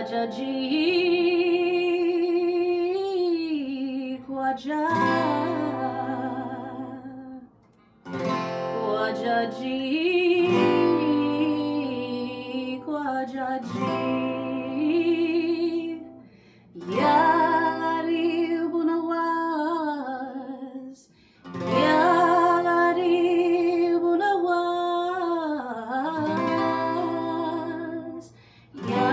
Khwaja ji, Khwaja, Khwaja ji, Khwaja ji, ya gharib nawaz, ya gharib nawaz, ya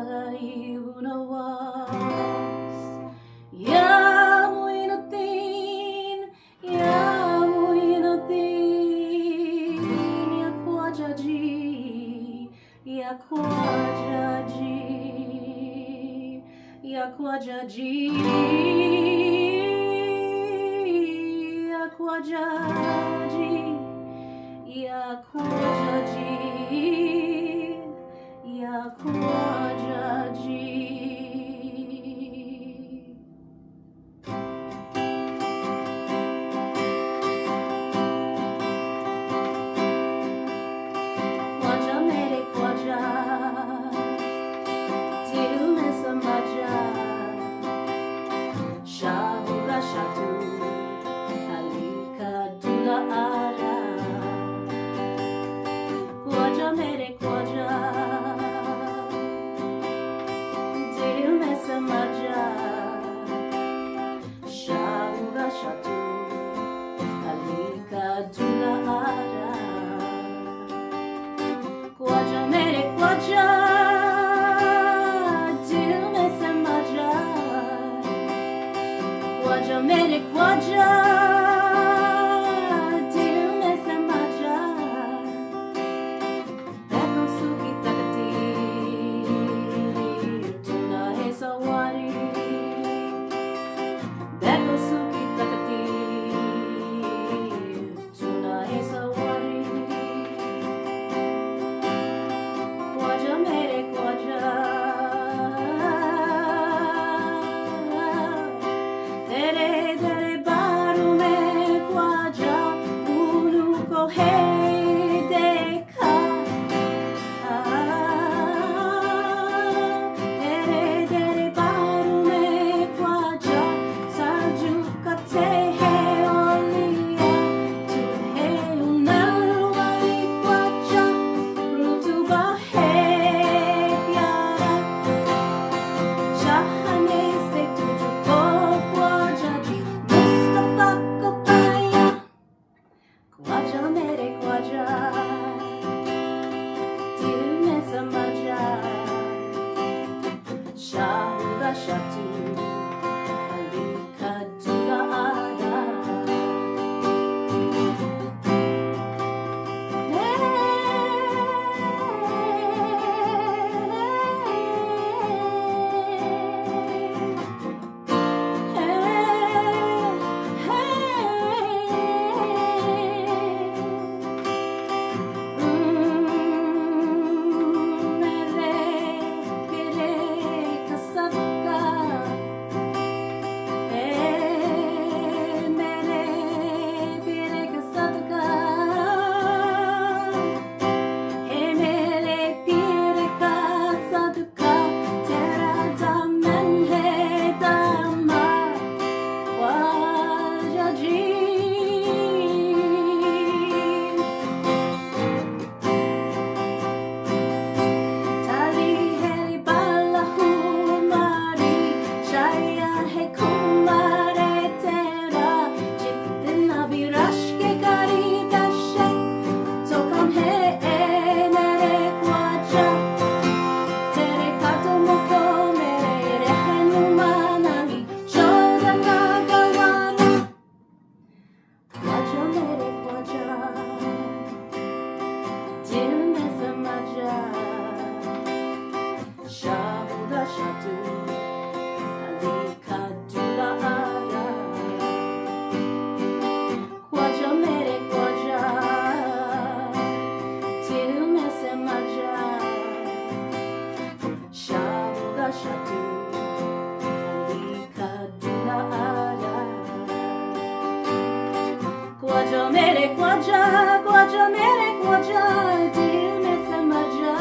gharib nawaz, ya Muinuddin, ya Muinuddin, ya Khwaja ji, ya Khwaja ji, ya Khwaja ji, ya Khwaja ji, ya Khwaja ji, ya Khwaja ji. Khwaja mere Khwaja, dil mein samaja, Shahuga Shatu, Alika Dula Ara. Khwaja mere Khwaja, dil mein samaja, Shahuga Shatu, Alika Dula Ara. Khwaja mere Khwaja, dil mein samaja, Khwaja mere Khwaja, dil mein samaja, Beko suki takati, tuna hai sawari, Beko suki takati, tuna hai sawari. Khwaja mere Khwaja, tere tere baru mein Khwaja, unu ko hai dekha. Tere tere baru mein Khwaja, saju kate hai oliya, tu hai unalwai Khwaja, rutuba hai pyara, chahne se tujhko Khwaja ji, Mustafa ko paya. Khwaja mere Khwaja, dil mein samaja, Shahuga Shatu, Alika Dula Ara. Khwaja mere Khwaja, Khwaja mere Khwaja, dil mein samaja,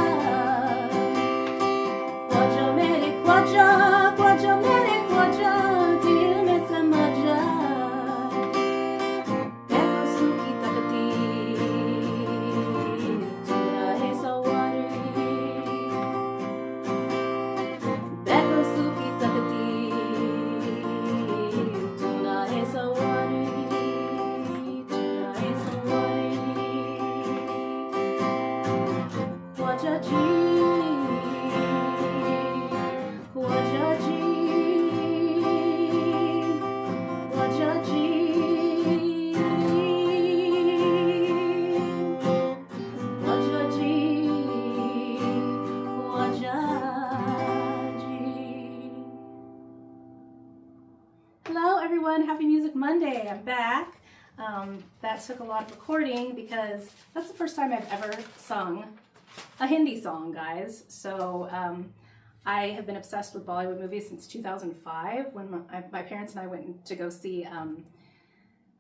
That took a lot of recording because that's the first time I've ever sung a Hindi song, guys. So I have been obsessed with Bollywood movies since 2005 when my parents and I went to go see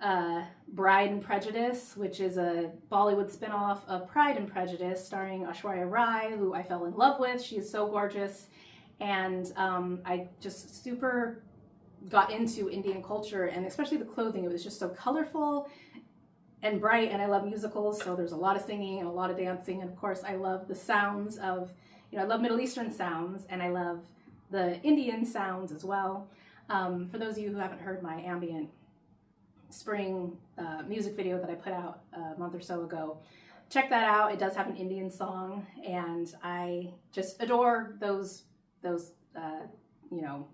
Bride and Prejudice, which is a Bollywood spinoff of Pride and Prejudice starring Aishwarya Rai, who I fell in love with. She is so gorgeous. And I just super got into Indian culture, and especially the clothing. It was just so colorful and bright, and I love musicals, so there's a lot of singing and a lot of dancing, and of course I love the sounds of, I love Middle Eastern sounds, and I love the Indian sounds as well. For those of you who haven't heard my ambient spring music video that I put out a month or so ago, check that out. It does have an Indian song, and I just adore those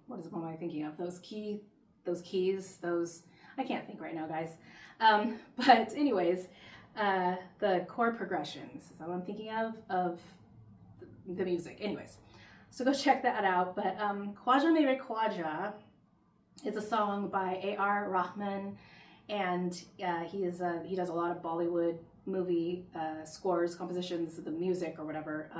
what am I thinking of? Those keys, I can't think right now, guys. But anyways, the chord progressions is what I'm thinking of the music. Anyways, so go check that out. But Khwaja Mere Khwaja is a song by A.R. Rehman, and he does a lot of Bollywood movie scores, compositions, the music or whatever.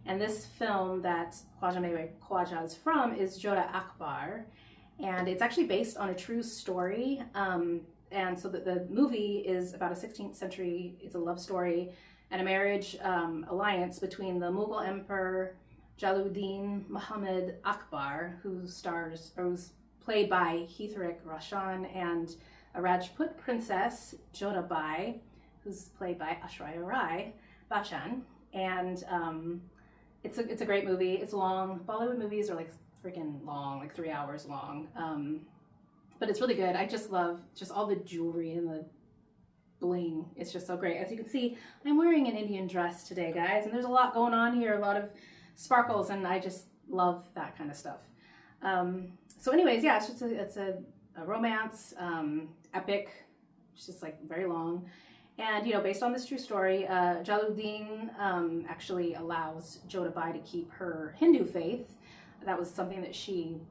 And this film that Khwaja Mere Khwaja is from is Jodha Akbar, and it's actually based on a true story. And so the movie is about a 16th century, it's a love story and a marriage alliance between the Mughal Emperor Jalaluddin Muhammad Akbar, who's played by Hrithik Roshan, and a Rajput princess, Jodha Bai, who's played by Aishwarya Rai Bachchan. And it's a great movie. It's long. Bollywood movies are like freaking long, like 3 hours long. But it's really good. I just love just all the jewelry and the bling. It's just so great. As you can see, I'm wearing an Indian dress today, guys, and there's a lot going on here, a lot of sparkles, and I just love that kind of stuff. So anyways, yeah, it's a romance, epic. It's just like very long. And, based on this true story, Jalaluddin actually allows Jodha Bai to keep her Hindu faith. That was something that she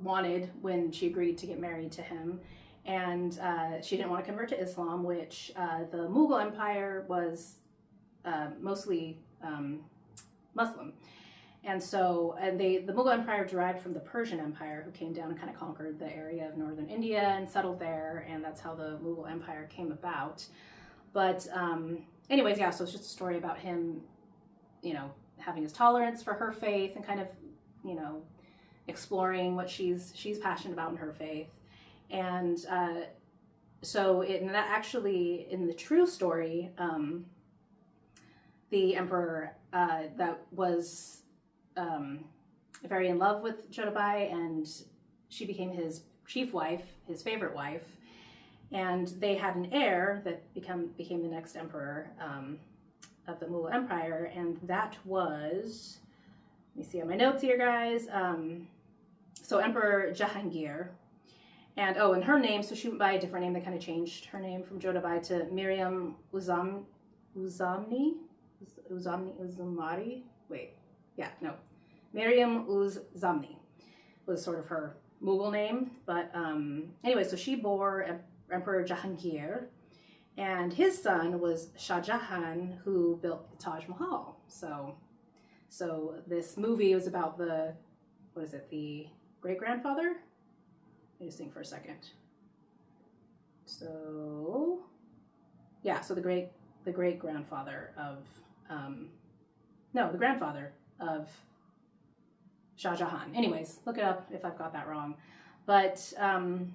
wanted when she agreed to get married to him. And she didn't want to convert to Islam, which the Mughal Empire was mostly Muslim. And so the Mughal Empire derived from the Persian Empire, who came down and kind of conquered the area of northern India and settled there, and that's how the Mughal Empire came about. But anyways, yeah, so it's just a story about him, having his tolerance for her faith and kind of, exploring what she's passionate about in her faith. And so in the true story, the emperor that was very in love with Jodha Bai, and she became his chief wife, his favorite wife, and they had an heir that became the next emperor of the Mughal Empire, and that was, let me see on my notes here, guys. So Emperor Jahangir, and and her name, so she went by a different name. They kind of changed her name from Jodha Bai to Miriam Uzamari. Miriam Uz-Zamni was sort of her Mughal name. But anyway, so she bore Emperor Jahangir, and his son was Shah Jahan, who built the Taj Mahal. So this movie was about the great-grandfather? Let me just think for a second. So, yeah, so the great-grandfather of, the grandfather of Shah Jahan. Anyways, look it up if I've got that wrong. But, so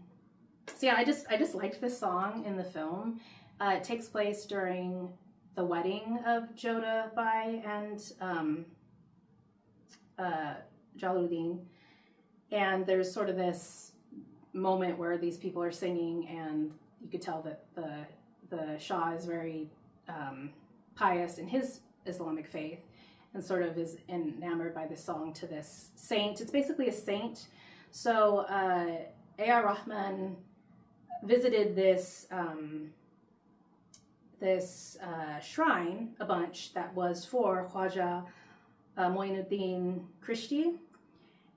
yeah, I just liked this song in the film. It takes place during the wedding of Jodha Bai and Jalaluddin. And there's sort of this moment where these people are singing, and you could tell that the Shah is very pious in his Islamic faith, and sort of is enamored by this song to this saint. It's basically a saint. So A.R. Rahman visited this shrine a bunch that was for Khwaja Moinuddin Chishti,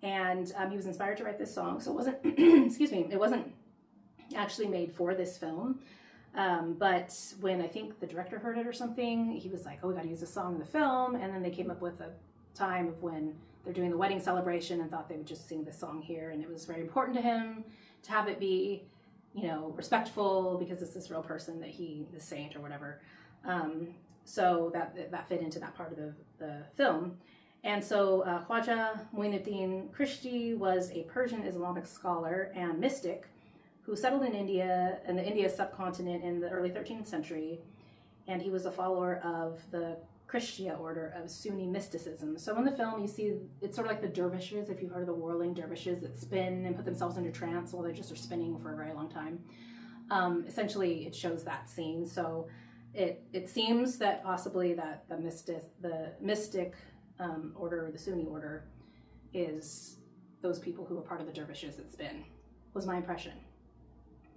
and he was inspired to write this song. So it wasn't, excuse me, it wasn't actually made for this film. But when I think the director heard it or something, he was like, oh, we got to use this song in the film. And then they came up with a time of when they're doing the wedding celebration and thought they would just sing this song here. And it was very important to him to have it be, you know, respectful because it's this real person that he, the saint or whatever. So that fit into that part of the film. And so Khwaja Muinuddin Chishti was a Persian Islamic scholar and mystic who settled in India and the India subcontinent in the early 13th century. And he was a follower of the Christian order of Sunni mysticism. So in the film, you see it's sort of like the dervishes, if you've heard of the whirling dervishes that spin and put themselves into trance while they just are spinning for a very long time. Essentially, it shows that scene. So it seems that possibly that the mystic order, the Sunni order, is those people who are part of the dervishes that spin, was my impression.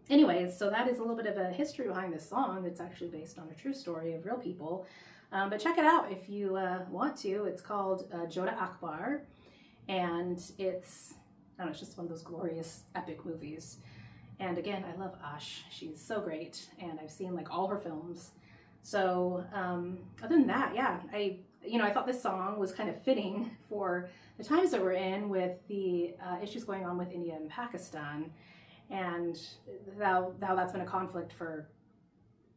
Anyways, so that is a little bit of a history behind this song that's actually based on a true story of real people. But check it out if you want to. It's called Jodha Akbar, and it's, I don't know, it's just one of those glorious epic movies. And again, I love Ash. She's so great, and I've seen like all her films. So other than that, yeah, I thought this song was kind of fitting for the times that we're in with the issues going on with India and Pakistan, and how that's been a conflict for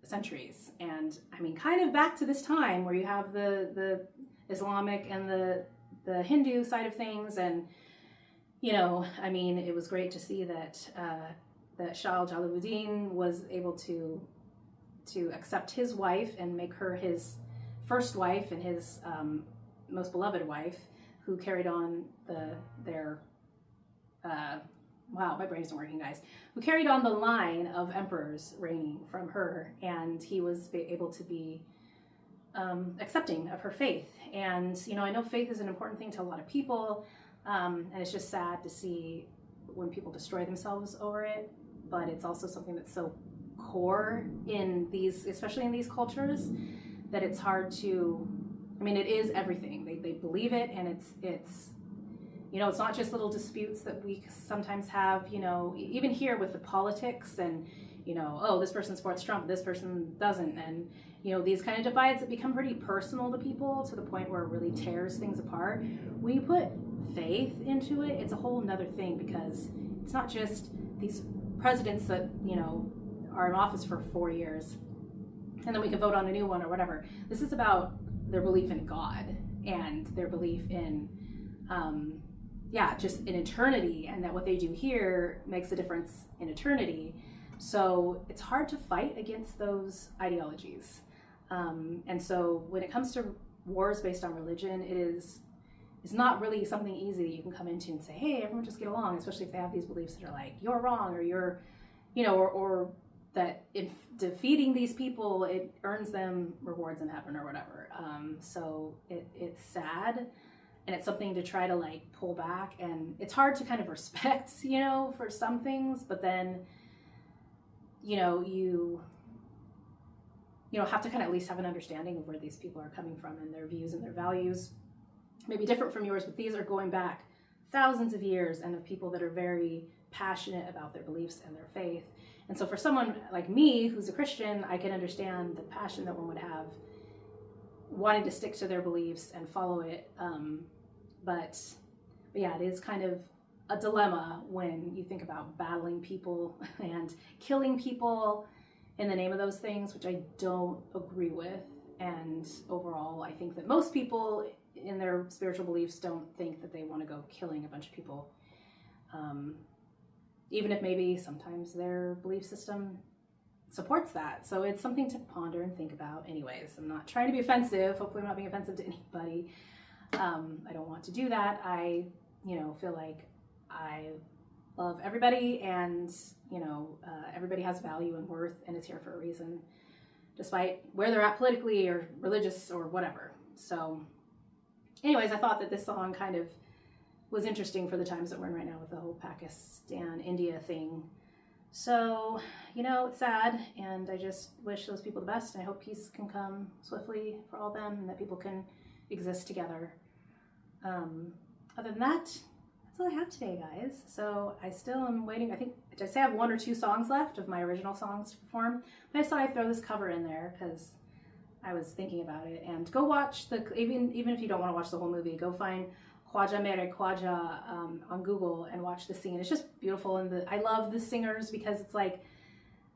centuries. And I mean, kind of back to this time where you have the Islamic and the Hindu side of things. And, you know, I mean, it was great to see that Shah Jalaluddin was able to accept his wife and make her his first wife and his most beloved wife, who carried on their wow, my brain isn't working, guys, who carried on the line of emperors reigning from her, and he was able to be accepting of her faith. And, you know, I know faith is an important thing to a lot of people, and it's just sad to see when people destroy themselves over it, but it's also something that's so core in these, especially in these cultures, that it's hard to, I mean, it is everything. They believe it, and it's you know, it's not just little disputes that we sometimes have, you know, even here with the politics and, you know, oh, this person supports Trump, this person doesn't. And, you know, these kind of divides that become pretty personal to people to the point where it really tears things apart. When you put faith into it, it's a whole nother thing, because it's not just these presidents that, you know, are in office for 4 years and then we can vote on a new one or whatever. This is about their belief in God and their belief in, just in eternity, and that what they do here makes a difference in eternity. So it's hard to fight against those ideologies. And so when it comes to wars based on religion, it's not really something easy that you can come into and say, hey, everyone just get along, especially if they have these beliefs that are like, you're wrong, or you're, you know, or that if defeating these people, it earns them rewards in heaven or whatever. So it's sad. And it's something to try to like pull back, and it's hard to kind of respect, you know, for some things, but then, you know, you have to kind of at least have an understanding of where these people are coming from, and their views and their values may be different from yours, but these are going back thousands of years, and of people that are very passionate about their beliefs and their faith. And so for someone like me, who's a Christian, I can understand the passion that one would have wanting to stick to their beliefs and follow it. But yeah, it is kind of a dilemma when you think about battling people and killing people in the name of those things, which I don't agree with. And overall, I think that most people in their spiritual beliefs don't think that they want to go killing a bunch of people. Even if maybe sometimes their belief system supports that. So it's something to ponder and think about. Anyways, I'm not trying to be offensive. Hopefully I'm not being offensive to anybody. I don't want to do that. I, feel like I love everybody, and, everybody has value and worth and is here for a reason, despite where they're at politically or religious or whatever. So anyways, I thought that this song kind of was interesting for the times that we're in right now with the whole Pakistan-India thing. So, it's sad, and I just wish those people the best, and I hope peace can come swiftly for all of them, and that people can exist together. Other than that, that's all I have today, guys. So I still am waiting. I think I just have 1 or 2 songs left of my original songs to perform, but I thought I'd throw this cover in there because I was thinking about it. And go watch even if you don't want to watch the whole movie, go find Khwaja Mere Khwaja on Google and watch the scene. It's just beautiful, and I love the singers because it's like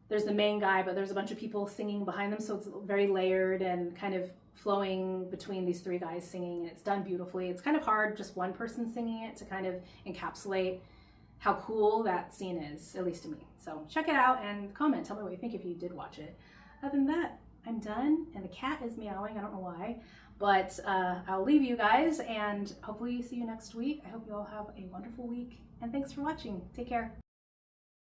there's the main guy, but there's a bunch of people singing behind them, so it's very layered and kind of flowing between these 3 guys singing, and it's done beautifully. It's kind of hard, just one person singing it, to kind of encapsulate how cool that scene is, at least to me. So check it out and comment. Tell me what you think if you did watch it. Other than that, I'm done, and the cat is meowing. I don't know why, but I'll leave you guys, and hopefully see you next week. I hope you all have a wonderful week, and thanks for watching. Take care.